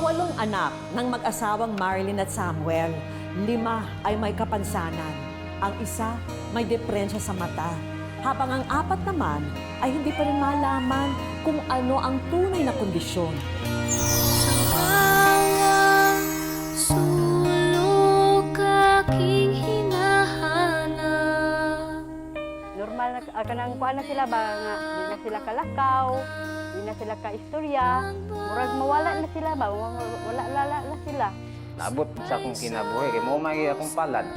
8 anak ng mag-asawang Marilyn at Samuel, 5 ay may kapansanan. Ang isa may depresya sa mata, habang ang 4 naman ay hindi pa rin malaman kung ano ang tunay na kondisyon. Normal na kanang kuan na sila ba nga di na sila kalakaw, di na sila kaistorya, murag mawala na sila ba, wala lala na sila. Naabot sa akong kinabuhi kay mo magi akong palad.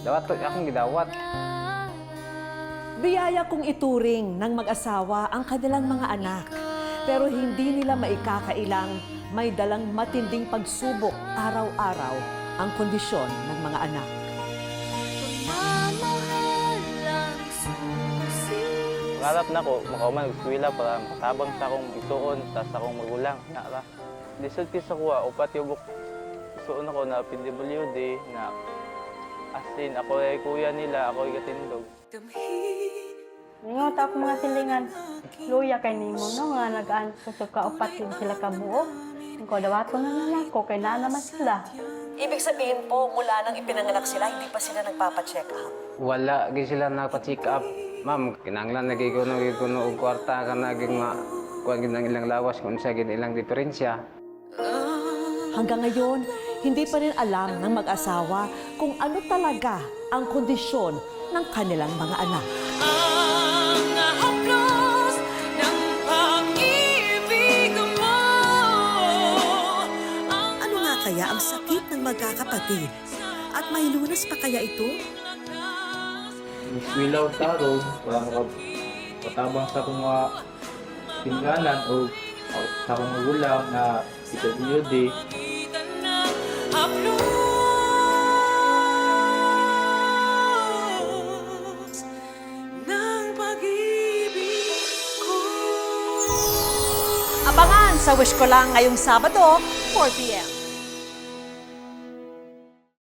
Dawat to akong gidawat. Biyaya kong ituring ng mag-asawa ang kanilang mga anak, pero hindi nila maikakailang may dalang matinding pagsubok araw-araw ang kondisyon ng mga anak. Pangarap na ko makauman og eskwela para matabang sa akong isuon sa akong magulang. Nara. Disulti sa kuha upat yubok. Isuon ako na PWD na asin ako ay kuya nila, ako ay katindog. Ningon ta ako mga silingan, luya kay nimo no nga nagaan sa kaupat din sila kabuo. Ko dawaton na naman ko kay naa naman sila. Ibig sabihin po, mula nang ipinanganak sila, hindi pa sila nagpapacheck up. Wala gi sila nagpa-check up. Ma'am, kinahanglan nagikuno og kwarta ka naging kuan gid ilang lawas kung sa gid ilang diferensya. Hanggang ngayon, hindi pa rin alam ng mag-asawa kung ano talaga ang kondisyon ng kanilang mga anak. Ano nga kaya ang sakit ng magkakapatid? At may lunas pa kaya ito? Wilaw taro para makapatabang sa akong mga pingganan o sa akong magulang na PWD. Abangan sa Wish Ko Lang ngayong Sabado, 4 p.m.